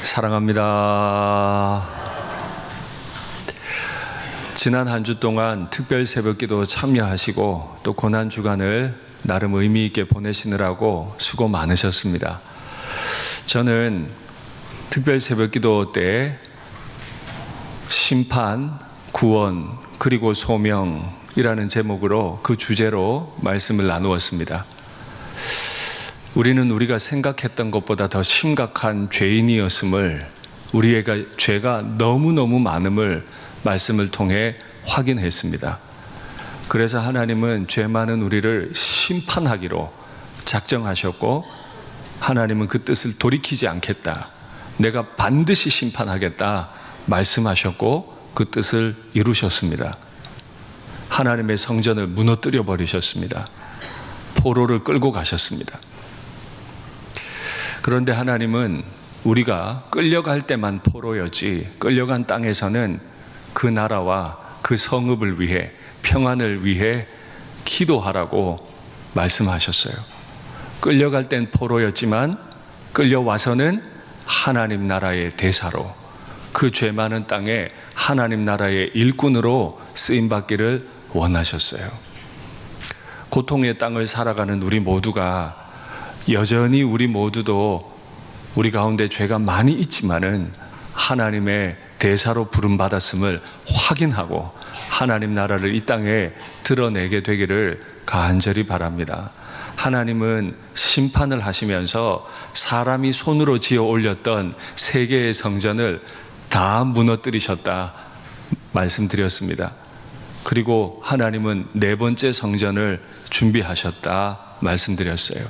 사랑합니다. 지난 한 주 동안 특별 새벽기도 참여하시고 또 고난 주간을 나름 의미 있게 보내시느라고 수고 많으셨습니다. 저는 특별 새벽기도 때 심판, 구원, 그리고 소명이라는 제목으로 그 주제로 말씀을 나누었습니다. 우리는 우리가 생각했던 것보다 더 심각한 죄인이었음을, 우리의 죄가 너무너무 많음을 말씀을 통해 확인했습니다. 그래서 하나님은 죄 많은 우리를 심판하기로 작정하셨고, 하나님은 그 뜻을 돌이키지 않겠다, 내가 반드시 심판하겠다 말씀하셨고 그 뜻을 이루셨습니다. 하나님의 성전을 무너뜨려 버리셨습니다. 포로를 끌고 가셨습니다. 그런데 하나님은 우리가 끌려갈 때만 포로였지, 끌려간 땅에서는 그 나라와 그 성읍을 위해, 평안을 위해 기도하라고 말씀하셨어요. 끌려갈 땐 포로였지만 끌려와서는 하나님 나라의 대사로, 그 죄 많은 땅에 하나님 나라의 일꾼으로 쓰임받기를 원하셨어요. 고통의 땅을 살아가는 우리 모두가 여전히 우리 모두도 우리 가운데 죄가 많이 있지만은 하나님의 대사로 부름받았음을 확인하고 하나님 나라를 이 땅에 드러내게 되기를 간절히 바랍니다. 하나님은 심판을 하시면서 사람이 손으로 지어 올렸던 세 개의 성전을 다 무너뜨리셨다 말씀드렸습니다. 그리고 하나님은 네 번째 성전을 준비하셨다 말씀드렸어요.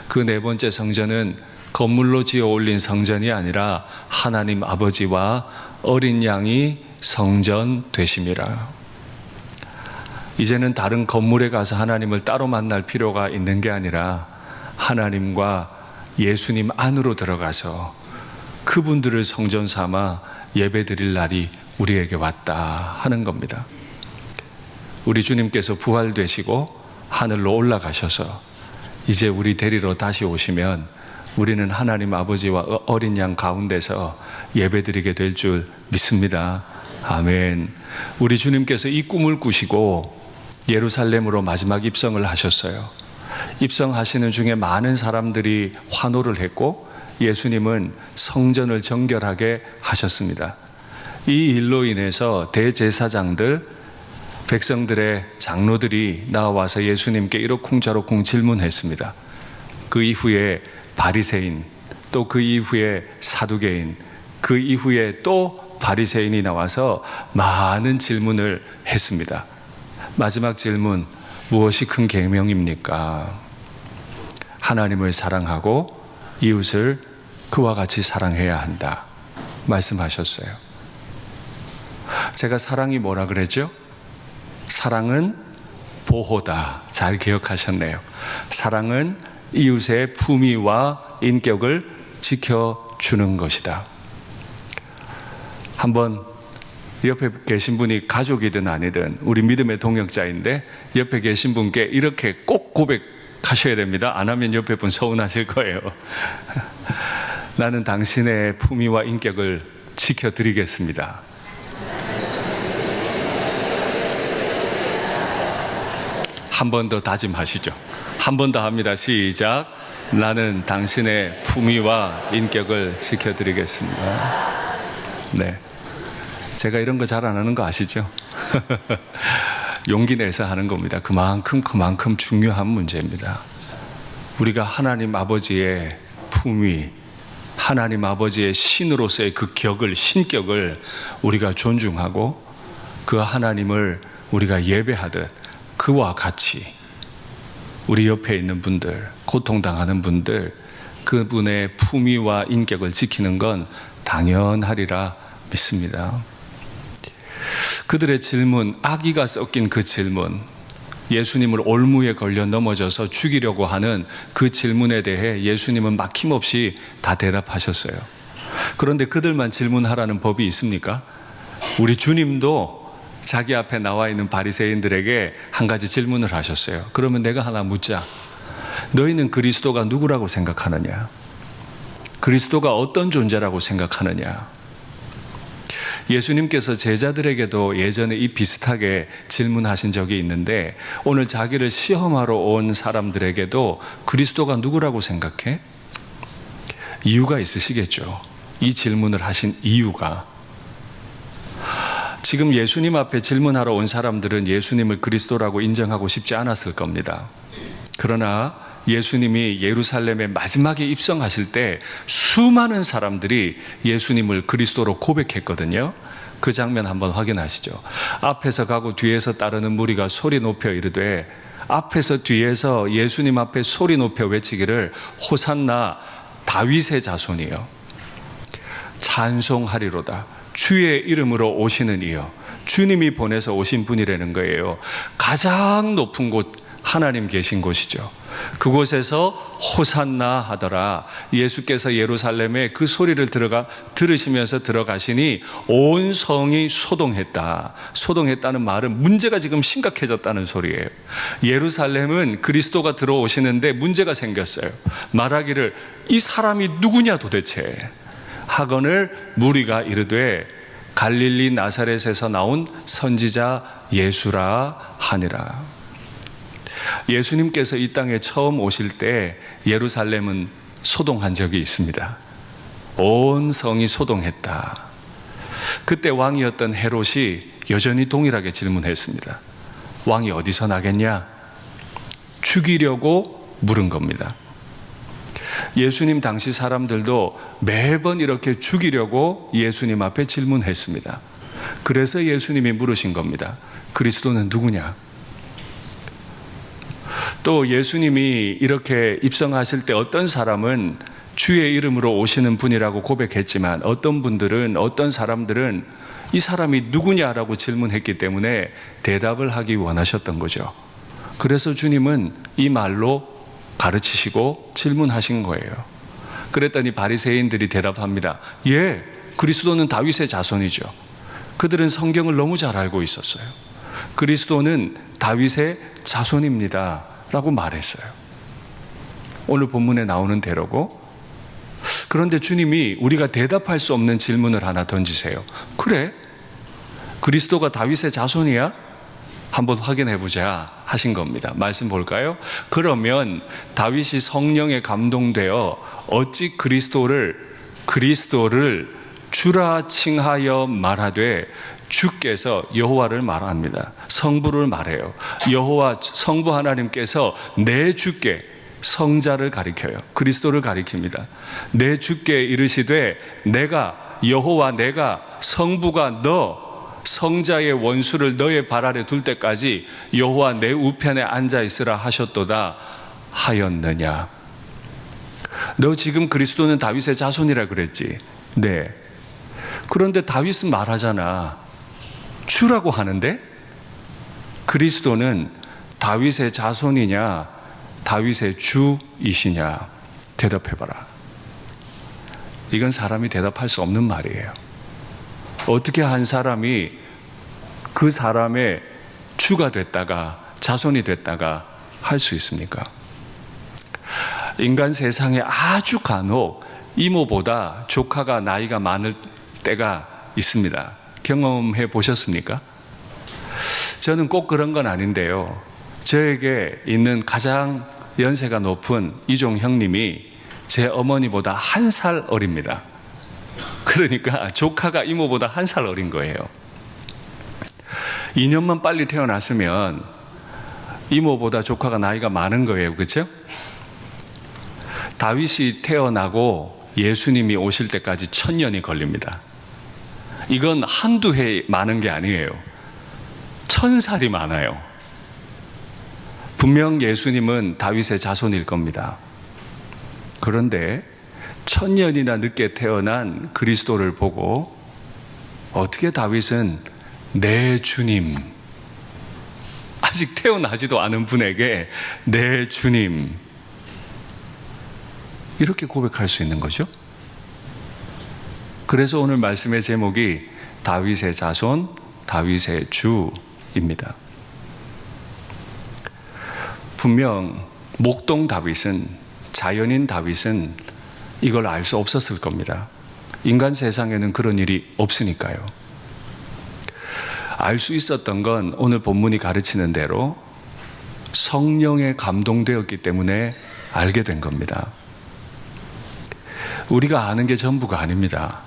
그 네 번째 성전은 건물로 지어 올린 성전이 아니라 하나님 아버지와 어린 양이 성전 되심이라. 이제는 다른 건물에 가서 하나님을 따로 만날 필요가 있는 게 아니라 하나님과 예수님 안으로 들어가서 그분들을 성전 삼아 예배드릴 날이 우리에게 왔다 하는 겁니다. 우리 주님께서 부활되시고 하늘로 올라가셔서 이제 우리 데리러 다시 오시면 우리는 하나님 아버지와 어린 양 가운데서 예배드리게 될 줄 믿습니다. 아멘. 우리 주님께서 이 꿈을 꾸시고 예루살렘으로 마지막 입성을 하셨어요. 입성하시는 중에 많은 사람들이 환호를 했고 예수님은 성전을 정결하게 하셨습니다. 이 일로 인해서 대제사장들, 백성들의 장로들이 나와서 예수님께 이러쿵저러쿵 질문했습니다. 그 이후에 바리새인, 또 그 이후에 사두개인, 그 이후에 또 바리새인이 나와서 많은 질문을 했습니다. 마지막 질문, 무엇이 큰 계명입니까? 하나님을 사랑하고 이웃을 그와 같이 사랑해야 한다 말씀하셨어요. 제가 사랑이 뭐라 그랬죠? 사랑은 보호다. 잘 기억하셨네요. 사랑은 이웃의 품위와 인격을 지켜주는 것이다. 한번 옆에 계신 분이 가족이든 아니든 우리 믿음의 동역자인데 옆에 계신 분께 이렇게 꼭 고백하셔야 됩니다. 안 하면 옆에 분 서운하실 거예요. 나는 당신의 품위와 인격을 지켜드리겠습니다. 한 번 더 다짐하시죠. 한 번 더 합니다. 시작. 나는 당신의 품위와 인격을 지켜드리겠습니다. 네. 제가 이런 거 잘 안 하는 거 아시죠? 용기 내서 하는 겁니다. 그만큼 중요한 문제입니다. 우리가 하나님 아버지의 품위, 하나님 아버지의 신으로서의 그 신격을 우리가 존중하고 그 하나님을 우리가 예배하듯 그와 같이 우리 옆에 있는 분들, 고통당하는 분들, 그분의 품위와 인격을 지키는 건 당연하리라 믿습니다. 그들의 질문, 악의가 섞인 그 질문, 예수님을 올무에 걸려 넘어져서 죽이려고 하는 그 질문에 대해 예수님은 막힘없이 다 대답하셨어요. 그런데 그들만 질문하라는 법이 있습니까? 우리 주님도 자기 앞에 나와 있는 바리새인들에게 한 가지 질문을 하셨어요. 그러면 내가 하나 묻자. 너희는 그리스도가 누구라고 생각하느냐? 그리스도가 어떤 존재라고 생각하느냐? 예수님께서 제자들에게도 예전에 이 비슷하게 질문하신 적이 있는데 오늘 자기를 시험하러 온 사람들에게도 그리스도가 누구라고 생각해? 이유가 있으시겠죠. 이 질문을 하신 이유가. 지금 예수님 앞에 질문하러 온 사람들은 예수님을 그리스도라고 인정하고 싶지 않았을 겁니다. 그러나 예수님이 예루살렘에 마지막에 입성하실 때 수많은 사람들이 예수님을 그리스도로 고백했거든요. 그 장면 한번 확인하시죠. 앞에서 가고 뒤에서 따르는 무리가 소리 높여 이르되, 앞에서 뒤에서 예수님 앞에 소리 높여 외치기를 호산나 다윗의 자손이여 찬송하리로다 주의 이름으로 오시는 이여. 주님이 보내서 오신 분이라는 거예요. 가장 높은 곳 하나님 계신 곳이죠. 그곳에서 호산나 하더라. 예수께서 예루살렘에 그 소리를 들으시면서 들어가시니 온 성이 소동했다. 소동했다는 말은 문제가 지금 심각해졌다는 소리예요. 예루살렘은 그리스도가 들어오시는데 문제가 생겼어요. 말하기를 이 사람이 누구냐 도대체 하거늘 무리가 이르되 갈릴리 나사렛에서 나온 선지자 예수라 하니라. 예수님께서 이 땅에 처음 오실 때 예루살렘은 소동한 적이 있습니다. 온 성이 소동했다. 그때 왕이었던 헤롯이 여전히 동일하게 질문했습니다. 왕이 어디서 나겠냐? 죽이려고 물은 겁니다. 예수님 당시 사람들도 매번 이렇게 죽이려고 예수님 앞에 질문했습니다. 그래서 예수님이 물으신 겁니다. 그리스도는 누구냐? 또 예수님이 이렇게 입성하실 때 어떤 사람은 주의 이름으로 오시는 분이라고 고백했지만 어떤 분들은, 어떤 사람들은 이 사람이 누구냐라고 질문했기 때문에 대답을 하기 원하셨던 거죠. 그래서 주님은 이 말로 가르치시고 질문하신 거예요. 그랬더니 바리새인들이 대답합니다. 예, 그리스도는 다윗의 자손이죠. 그들은 성경을 너무 잘 알고 있었어요. 그리스도는 다윗의 자손입니다 라고 말했어요. 오늘 본문에 나오는 대로고. 그런데 주님이 우리가 대답할 수 없는 질문을 하나 던지세요. 그래? 그리스도가 다윗의 자손이야? 한번 확인해 보자 하신 겁니다. 말씀 볼까요? 그러면 다윗이 성령에 감동되어 어찌 그리스도를 주라 칭하여 말하되, 주께서 여호와를 말합니다. 성부를 말해요. 여호와 성부 하나님께서 내 주께, 성자를 가리켜요. 그리스도를 가리킵니다. 내 주께 이르시되 내가 여호와 내가 성부가 너 성자의 원수를 너의 발 아래 둘 때까지 여호와 내 우편에 앉아 있으라 하셨도다 하였느냐? 너 지금 그리스도는 다윗의 자손이라 그랬지? 네. 그런데 다윗은 말하잖아. 주라고 하는데 그리스도는 다윗의 자손이냐 다윗의 주이시냐? 대답해봐라. 이건 사람이 대답할 수 없는 말이에요. 어떻게 한 사람이 그 사람의 주가 됐다가 자손이 됐다가 할 수 있습니까? 인간 세상에 아주 간혹 이모보다 조카가 나이가 많을 때가 있습니다. 경험해 보셨습니까? 저는 꼭 그런 건 아닌데요. 저에게 있는 가장 연세가 높은 이종 형님이 제 어머니보다 1살 어립니다. 그러니까 조카가 이모보다 1살 어린 거예요. 2년만 빨리 태어났으면 이모보다 조카가 나이가 많은 거예요. 그렇죠? 다윗이 태어나고 예수님이 오실 때까지 1000년이 걸립니다. 이건 한두 해 많은 게 아니에요. 1000살이 많아요. 분명 예수님은 다윗의 자손일 겁니다. 그런데 1000년이나 늦게 태어난 그리스도를 보고 어떻게 다윗은 내 주님, 아직 태어나지도 않은 분에게 내 주님 이렇게 고백할 수 있는 거죠? 그래서 오늘 말씀의 제목이 다윗의 자손, 다윗의 주입니다. 분명 목동 다윗은, 자연인 다윗은 이걸 알 수 없었을 겁니다. 인간 세상에는 그런 일이 없으니까요. 알 수 있었던 건 오늘 본문이 가르치는 대로 성령에 감동되었기 때문에 알게 된 겁니다. 우리가 아는 게 전부가 아닙니다.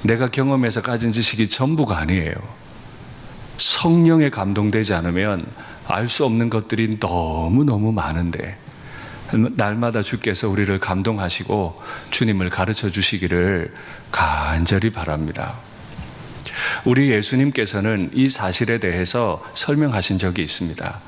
내가 경험해서 가진 지식이 전부가 아니에요. 성령에 감동되지 않으면 알 수 없는 것들이 너무너무 많은데, 날마다 주께서 우리를 감동하시고 주님을 가르쳐 주시기를 간절히 바랍니다. 우리 예수님께서는 이 사실에 대해서 설명하신 적이 있습니다.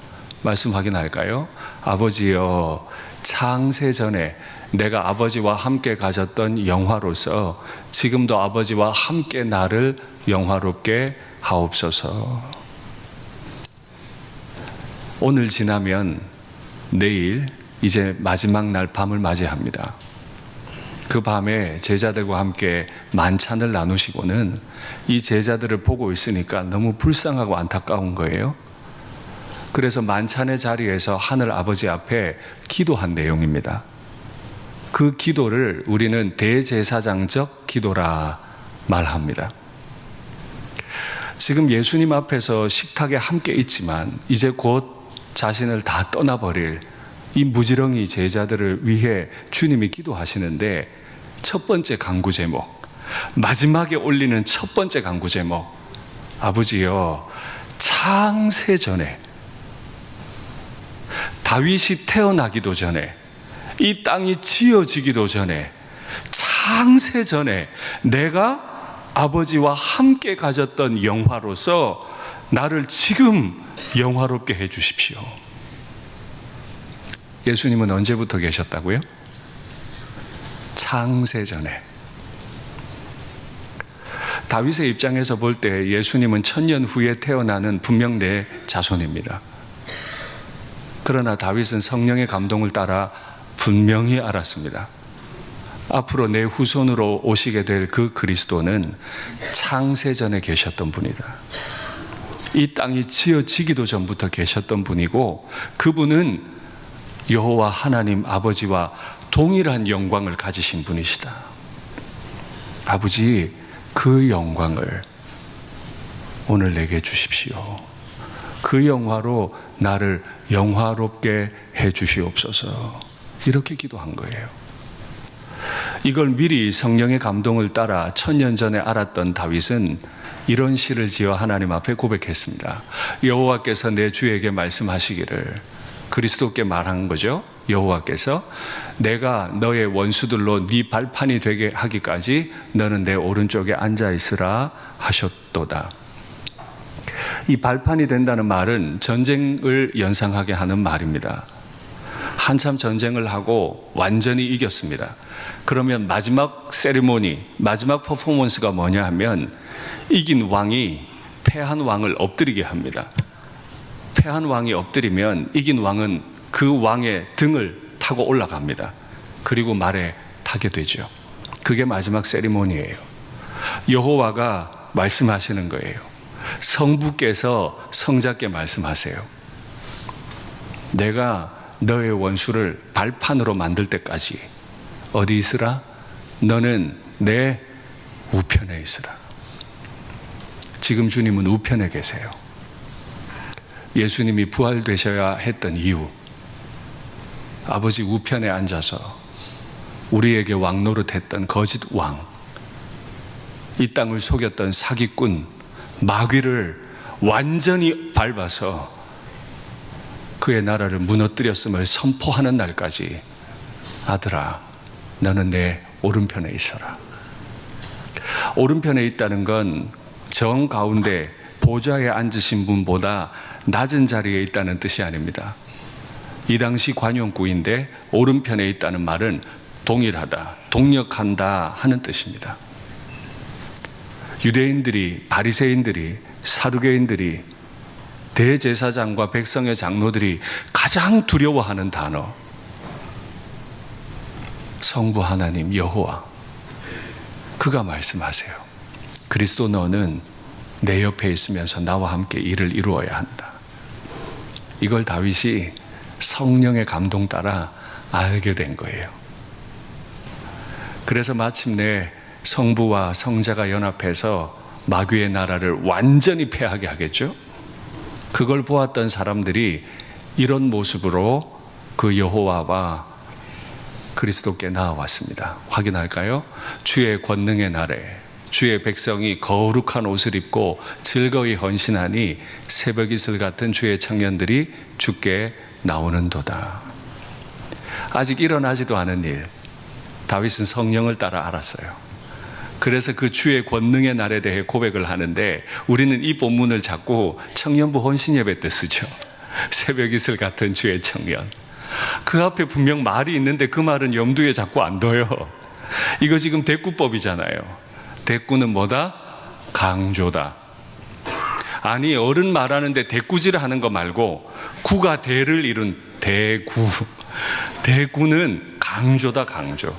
말씀 확인할까요? 아버지여, 창세 전에 내가 아버지와 함께 가졌던 영화로서 지금도 아버지와 함께 나를 영화롭게 하옵소서. 오늘 지나면 내일 이제 마지막 날 밤을 맞이합니다. 그 밤에 제자들과 함께 만찬을 나누시고는 이 제자들을 보고 있으니까 너무 불쌍하고 안타까운 거예요. 그래서 만찬의 자리에서 하늘 아버지 앞에 기도한 내용입니다. 그 기도를 우리는 대제사장적 기도라 말합니다. 지금 예수님 앞에서 식탁에 함께 있지만 이제 곧 자신을 다 떠나버릴 이 무지렁이 제자들을 위해 주님이 기도하시는데, 첫 번째 간구 제목, 마지막에 올리는 첫 번째 간구 제목, 아버지여, 창세 전에, 다윗이 태어나기도 전에, 이 땅이 지어지기도 전에, 창세 전에 내가 아버지와 함께 가졌던 영화로서 나를 지금 영화롭게 해 주십시오. 예수님은 언제부터 계셨다고요? 창세 전에. 다윗의 입장에서 볼 때 예수님은 1000년 후에 태어나는 분명 내 자손입니다. 그러나 다윗은 성령의 감동을 따라 분명히 알았습니다. 앞으로 내 후손으로 오시게 될 그 그리스도는 창세 전에 계셨던 분이다. 이 땅이 지어지기도 전부터 계셨던 분이고, 그분은 여호와 하나님 아버지와 동일한 영광을 가지신 분이시다. 아버지, 그 영광을 오늘 내게 주십시오. 그 영화로 나를 영화롭게 해 주시옵소서. 이렇게 기도한 거예요. 이걸 미리 성령의 감동을 따라 1000년 전에 알았던 다윗은 이런 시를 지어 하나님 앞에 고백했습니다. 여호와께서 내 주에게 말씀하시기를, 그리스도께 말한 거죠. 여호와께서 내가 너의 원수들로 네 발판이 되게 하기까지 너는 내 오른쪽에 앉아 있으라 하셨도다. 이 발판이 된다는 말은 전쟁을 연상하게 하는 말입니다. 한참 전쟁을 하고 완전히 이겼습니다. 그러면 마지막 세리머니, 마지막 퍼포먼스가 뭐냐 하면 이긴 왕이 패한 왕을 엎드리게 합니다. 패한 왕이 엎드리면 이긴 왕은 그 왕의 등을 타고 올라갑니다. 그리고 말에 타게 되죠. 그게 마지막 세리머니예요. 여호와가 말씀하시는 거예요. 성부께서 성자께 말씀하세요. 내가 너의 원수를 발판으로 만들 때까지 어디 있으라? 너는 내 우편에 있으라. 지금 주님은 우편에 계세요. 예수님이 부활되셔야 했던 이유, 아버지 우편에 앉아서 우리에게 왕 노릇했던 거짓 왕, 이 땅을 속였던 사기꾼, 마귀를 완전히 밟아서 그의 나라를 무너뜨렸음을 선포하는 날까지 아들아, 너는 내 오른편에 있어라. 오른편에 있다는 건 정 가운데 보좌에 앉으신 분보다 낮은 자리에 있다는 뜻이 아닙니다. 이 당시 관용구인데 오른편에 있다는 말은 동일하다, 동력한다 하는 뜻입니다. 유대인들이, 바리새인들이, 사두개인들이, 대제사장과 백성의 장로들이 가장 두려워하는 단어, 성부 하나님 여호와, 그가 말씀하세요. 그리스도 너는 내 옆에 있으면서 나와 함께 일을 이루어야 한다. 이걸 다윗이 성령의 감동 따라 알게 된 거예요. 그래서 마침내 성부와 성자가 연합해서 마귀의 나라를 완전히 패하게 하겠죠. 그걸 보았던 사람들이 이런 모습으로 그 여호와와 그리스도께 나아왔습니다. 확인할까요? 주의 권능의 날에 주의 백성이 거룩한 옷을 입고 즐거이 헌신하니 새벽 이슬 같은 주의 청년들이 주께 나오는도다. 아직 일어나지도 않은 일, 다윗은 성령을 따라 알았어요. 그래서 그 주의 권능의 날에 대해 고백을 하는데, 우리는 이 본문을 자꾸 청년부 헌신 예배 때 쓰죠. 새벽 이슬 같은 주의 청년. 그 앞에 분명 말이 있는데 그 말은 염두에 자꾸 안 둬요. 이거 지금 대꾸법이잖아요. 대꾸는 뭐다? 강조다. 아니, 어른 말하는데 대꾸질 하는 거 말고 구가 대를 이룬 대구. 대구는 강조다, 강조.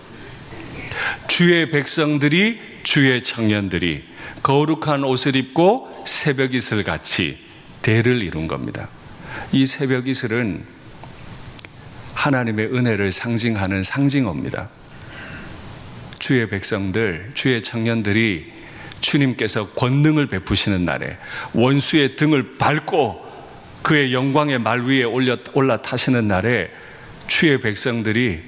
주의 백성들이, 주의 청년들이 거룩한 옷을 입고 새벽 이슬 같이 대를 이룬 겁니다. 이 새벽 이슬은 하나님의 은혜를 상징하는 상징어입니다. 주의 백성들, 주의 청년들이 주님께서 권능을 베푸시는 날에 원수의 등을 밟고 그의 영광의 말 위에 올라타시는 날에 주의 백성들이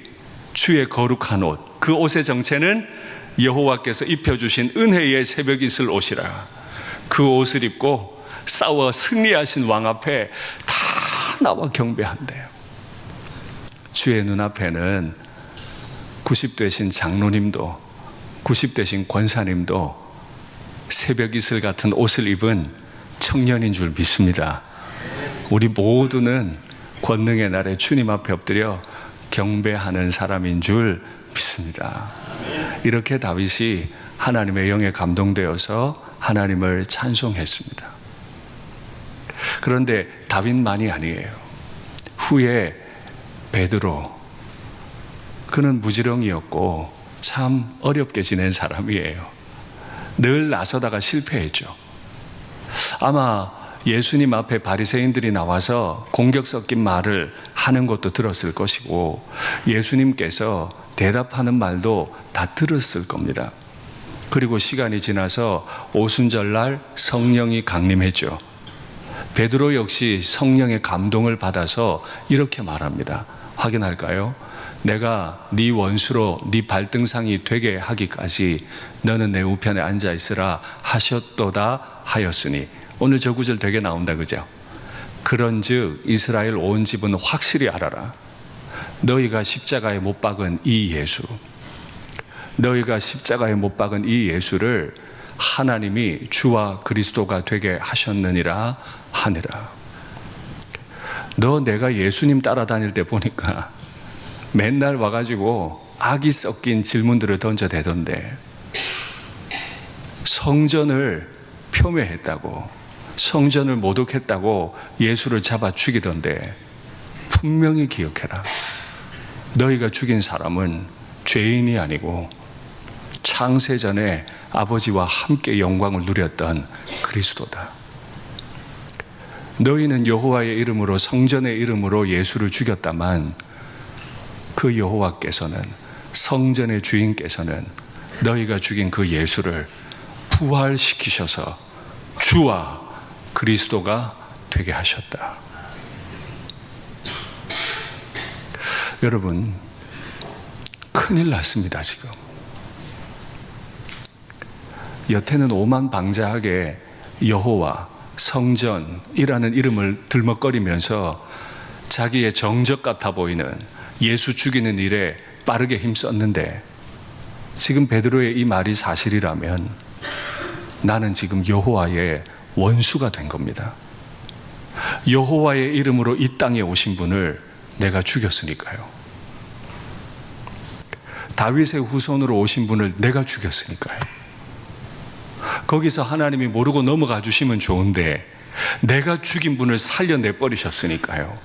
주의 거룩한 옷, 그 옷의 정체는 여호와께서 입혀주신 은혜의 새벽 이슬 옷이라. 그 옷을 입고 싸워 승리하신 왕 앞에 다 나와 경배한대요. 주의 눈앞에는 90되신 장로님도 90되신 권사님도 새벽 이슬 같은 옷을 입은 청년인 줄 믿습니다. 우리 모두는 권능의 날에 주님 앞에 엎드려 경배하는 사람인 줄 믿습니다. 이렇게 다윗이 하나님의 영에 감동되어서 하나님을 찬송했습니다. 그런데 다윗만이 아니에요. 후에 베드로, 그는 무지렁이였고 참 어렵게 지낸 사람이에요. 늘 나서다가 실패했죠. 아마 예수님 앞에 바리새인들이 나와서 공격 섞인 말을 하는 것도 들었을 것이고, 예수님께서 대답하는 말도 다 들었을 겁니다. 그리고 시간이 지나서 오순절날 성령이 강림했죠. 베드로 역시 성령의 감동을 받아서 이렇게 말합니다. 확인할까요? 내가 네 원수로 네 발등상이 되게 하기까지 너는 내 우편에 앉아 있으라 하셨도다 하였으니. 오늘 저 구절 되게 나온다, 그죠? 그런즉 이스라엘 온 집은 확실히 알아라. 너희가 십자가에 못 박은 이 예수, 너희가 십자가에 못 박은 이 예수를 하나님이 주와 그리스도가 되게 하셨느니라 하니라. 너 내가 예수님 따라다닐 때 보니까 맨날 와가지고 악이 섞인 질문들을 던져대던데, 성전을 폄훼했다고, 성전을 모독했다고 예수를 잡아 죽이던데, 분명히 기억해라. 너희가 죽인 사람은 죄인이 아니고 창세전에 아버지와 함께 영광을 누렸던 그리스도다. 너희는 여호와의 이름으로, 성전의 이름으로 예수를 죽였다만 그 여호와께서는, 성전의 주인께서는 너희가 죽인 그 예수를 부활시키셔서 주와 그리스도가 되게 하셨다. 여러분, 큰일 났습니다. 지금 여태는 오만방자하게 여호와, 성전이라는 이름을 들먹거리면서 자기의 정적 같아 보이는 예수 죽이는 일에 빠르게 힘썼는데, 지금 베드로의 이 말이 사실이라면 나는 지금 여호와의 원수가 된 겁니다. 여호와의 이름으로 이 땅에 오신 분을 내가 죽였으니까요. 다윗의 후손으로 오신 분을 내가 죽였으니까요. 거기서 하나님이 모르고 넘어가 주시면 좋은데 내가 죽인 분을 살려내 버리셨으니까요.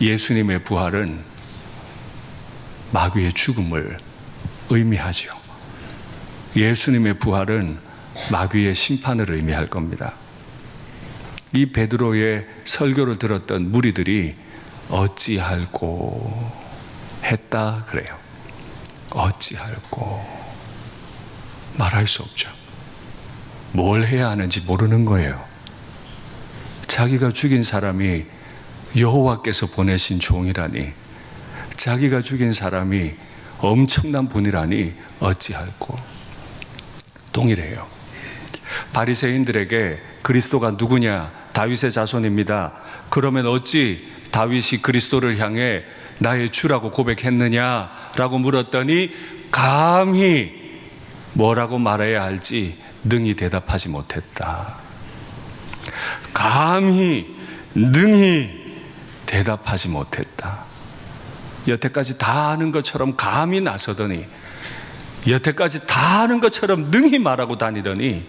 예수님의 부활은 마귀의 죽음을 의미하죠. 예수님의 부활은 마귀의 심판을 의미할 겁니다. 이 베드로의 설교를 들었던 무리들이 어찌할꼬 했다 그래요. 어찌할꼬 말할 수 없죠. 뭘 해야 하는지 모르는 거예요. 자기가 죽인 사람이 여호와께서 보내신 종이라니, 자기가 죽인 사람이 엄청난 분이라니 어찌할꼬. 동일해요. 바리새인들에게 그리스도가 누구냐? 다윗의 자손입니다. 그러면 어찌 다윗이 그리스도를 향해 나의 주라고 고백했느냐라고 물었더니 감히 뭐라고 말해야 할지 능히 대답하지 못했다. 감히 능히 대답하지 못했다. 여태까지 다 아는 것처럼 감히 나서더니, 여태까지 다 아는 것처럼 능히 말하고 다니더니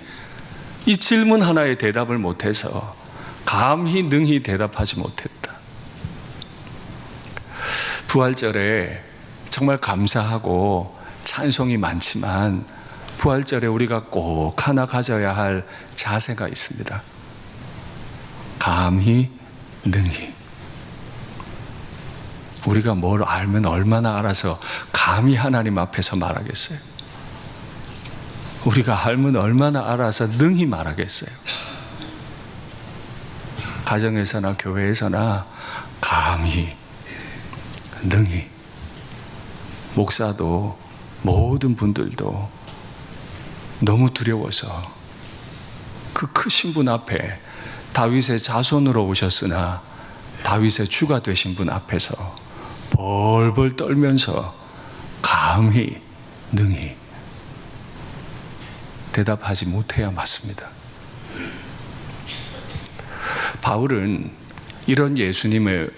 이 질문 하나에 대답을 못해서 감히 능히 대답하지 못했다. 부활절에 정말 감사하고 찬송이 많지만 부활절에 우리가 꼭 하나 가져야 할 자세가 있습니다. 감히 능히. 우리가 뭘 알면 얼마나 알아서 감히 하나님 앞에서 말하겠어요? 우리가 알면 얼마나 알아서 능히 말하겠어요? 가정에서나 교회에서나 감히 능히. 목사도 모든 분들도 너무 두려워서 그 크신 분 앞에, 다윗의 자손으로 오셨으나 다윗의 주가 되신 분 앞에서 벌벌 떨면서 감히 능히 대답하지 못해야 맞습니다. 바울은 이런 예수님을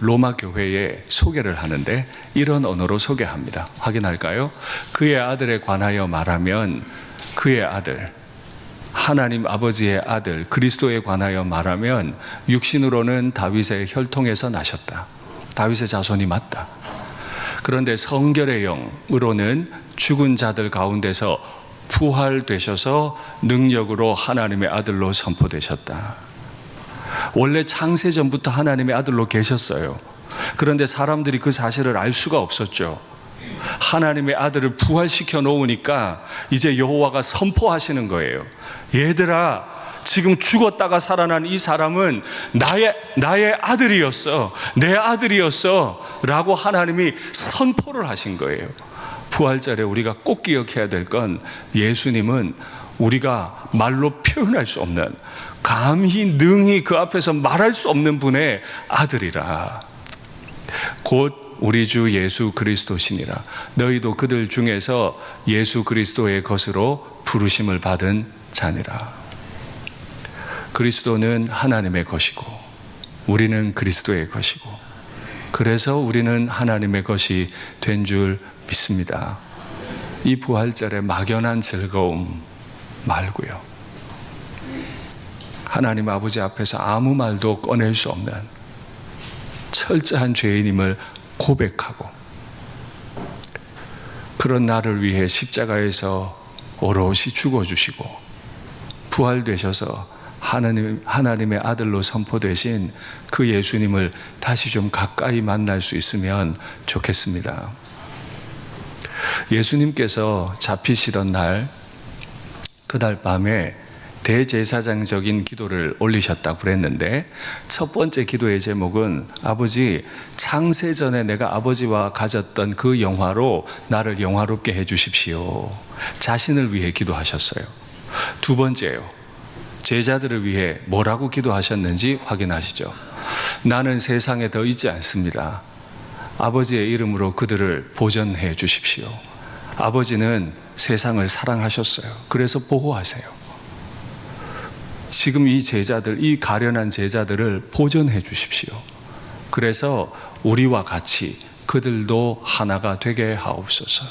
로마 교회에 소개를 하는데 이런 언어로 소개합니다. 확인할까요? 그의 아들에 관하여 말하면 그의 아들, 하나님 아버지의 아들 그리스도에 관하여 말하면 육신으로는 다윗의 혈통에서 나셨다. 다윗의 자손이 맞다. 그런데 성결의 영으로는 죽은 자들 가운데서 부활되셔서 능력으로 하나님의 아들로 선포되셨다. 원래 창세전부터 하나님의 아들로 계셨어요. 그런데 사람들이 그 사실을 알 수가 없었죠. 하나님의 아들을 부활시켜 놓으니까 이제 여호와가 선포하시는 거예요. 얘들아, 지금 죽었다가 살아난 이 사람은 나의 아들이었어, 내 아들이었어 라고 하나님이 선포를 하신 거예요. 부활절에 우리가 꼭 기억해야 될 건 예수님은 우리가 말로 표현할 수 없는, 감히 능히 그 앞에서 말할 수 없는 분의 아들이라. 곧 우리 주 예수 그리스도시니라. 너희도 그들 중에서 예수 그리스도의 것으로 부르심을 받은 자니라. 그리스도는 하나님의 것이고 우리는 그리스도의 것이고, 그래서 우리는 하나님의 것이 된 줄 믿습니다. 이 부활절의 막연한 즐거움 말고요, 하나님 아버지 앞에서 아무 말도 꺼낼 수 없는 철저한 죄인임을 고백하고, 그런 나를 위해 십자가에서 오롯이 죽어주시고 부활되셔서 하나님의 아들로 선포되신 그 예수님을 다시 좀 가까이 만날 수 있으면 좋겠습니다. 예수님께서 잡히시던 날, 그날 밤에 대제사장적인 기도를 올리셨다고 그랬는데, 첫 번째 기도의 제목은 아버지, 창세전에 내가 아버지와 가졌던 그 영화로 나를 영화롭게 해주십시오. 자신을 위해 기도하셨어요. 두 번째요, 제자들을 위해 뭐라고 기도하셨는지 확인하시죠. 나는 세상에 더 있지 않습니다. 아버지의 이름으로 그들을 보전해 주십시오. 아버지는 세상을 사랑하셨어요. 그래서 보호하세요. 지금 이 제자들, 이 가련한 제자들을 보전해 주십시오. 그래서 우리와 같이 그들도 하나가 되게 하옵소서.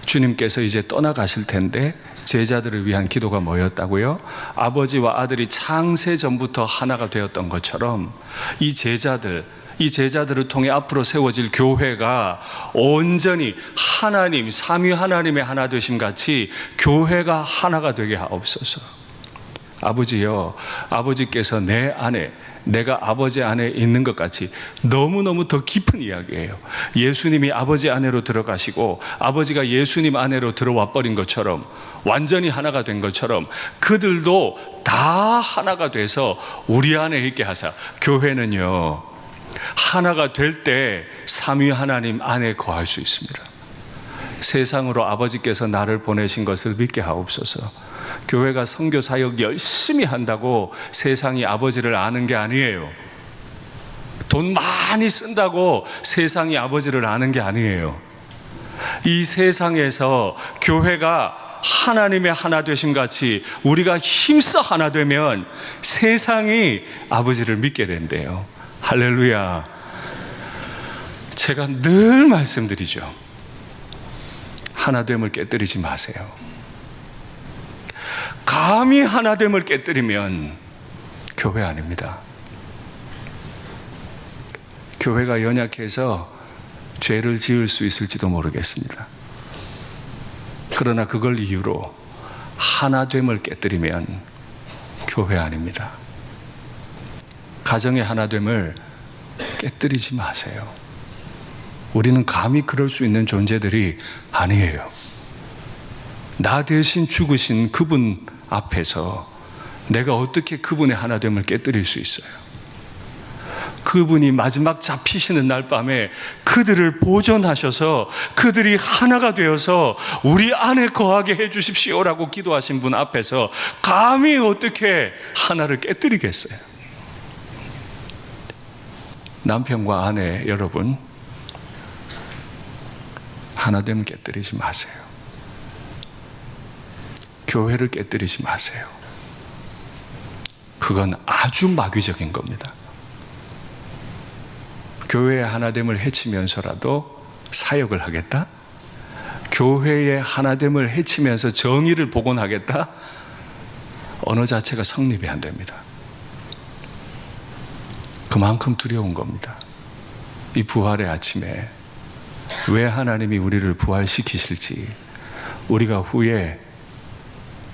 주님께서 이제 떠나가실 텐데 제자들을 위한 기도가 뭐였다고요? 아버지와 아들이 창세 전부터 하나가 되었던 것처럼 이 제자들을 통해 앞으로 세워질 교회가 온전히 하나님, 삼위 하나님의 하나 되심 같이 교회가 하나가 되게 하옵소서. 아버지여, 아버지께서 내 안에, 내가 아버지 안에 있는 것 같이 너무너무 더 깊은 이야기예요. 예수님이 아버지 안으로 들어가시고 아버지가 예수님 안으로 들어와 버린 것처럼, 완전히 하나가 된 것처럼 그들도 다 하나가 돼서 우리 안에 있게 하사, 교회는요 하나가 될 때 삼위 하나님 안에 거할 수 있습니다. 세상으로 아버지께서 나를 보내신 것을 믿게 하옵소서. 교회가 선교 사역 열심히 한다고 세상이 아버지를 아는 게 아니에요. 돈 많이 쓴다고 세상이 아버지를 아는 게 아니에요. 이 세상에서 교회가 하나님의 하나 되심 같이 우리가 힘써 하나 되면 세상이 아버지를 믿게 된대요. 할렐루야. 제가 늘 말씀드리죠. 하나됨을 깨뜨리지 마세요. 감히 하나됨을 깨뜨리면 교회 아닙니다. 교회가 연약해서 죄를 지을 수 있을지도 모르겠습니다. 그러나 그걸 이유로 하나됨을 깨뜨리면 교회 아닙니다. 가정의 하나됨을 깨뜨리지 마세요. 우리는 감히 그럴 수 있는 존재들이 아니에요. 나 대신 죽으신 그분 앞에서 내가 어떻게 그분의 하나됨을 깨뜨릴 수 있어요? 그분이 마지막 잡히시는 날 밤에 그들을 보존하셔서 그들이 하나가 되어서 우리 안에 거하게 해 주십시오라고 기도하신 분 앞에서 감히 어떻게 하나를 깨뜨리겠어요? 남편과 아내 여러분, 하나됨을 깨뜨리지 마세요. 교회를 깨뜨리지 마세요. 그건 아주 마귀적인 겁니다. 교회의 하나됨을 해치면서라도 사역을 하겠다? 교회의 하나됨을 해치면서 정의를 복원하겠다? 언어 자체가 성립이 안 됩니다. 그만큼 두려운 겁니다. 이 부활의 아침에 왜 하나님이 우리를 부활시키실지, 우리가 후에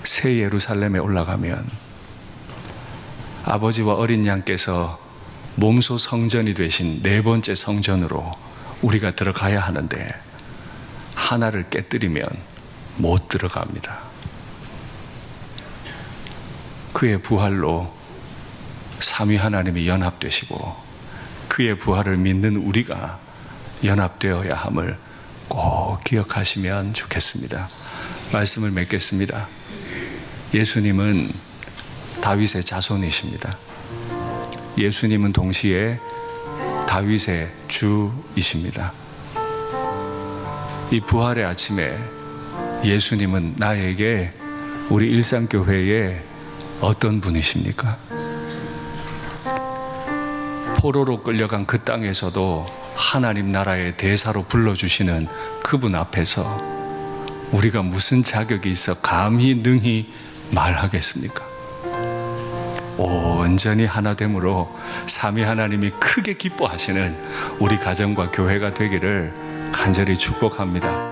새 예루살렘에 올라가면 아버지와 어린 양께서 몸소 성전이 되신 네 번째 성전으로 우리가 들어가야 하는데 하나를 깨뜨리면 못 들어갑니다. 그의 부활로 삼위 하나님이 연합되시고 그의 부활을 믿는 우리가 연합되어야 함을 꼭 기억하시면 좋겠습니다. 말씀을 맺겠습니다. 예수님은 다윗의 자손이십니다. 예수님은 동시에 다윗의 주이십니다. 이 부활의 아침에 예수님은 나에게, 우리 일상교회에 어떤 분이십니까? 포로로 끌려간 그 땅에서도 하나님 나라의 대사로 불러주시는 그분 앞에서 우리가 무슨 자격이 있어 감히 능히 말하겠습니까? 온전히 하나됨으로 삼위 하나님이 크게 기뻐하시는 우리 가정과 교회가 되기를 간절히 축복합니다.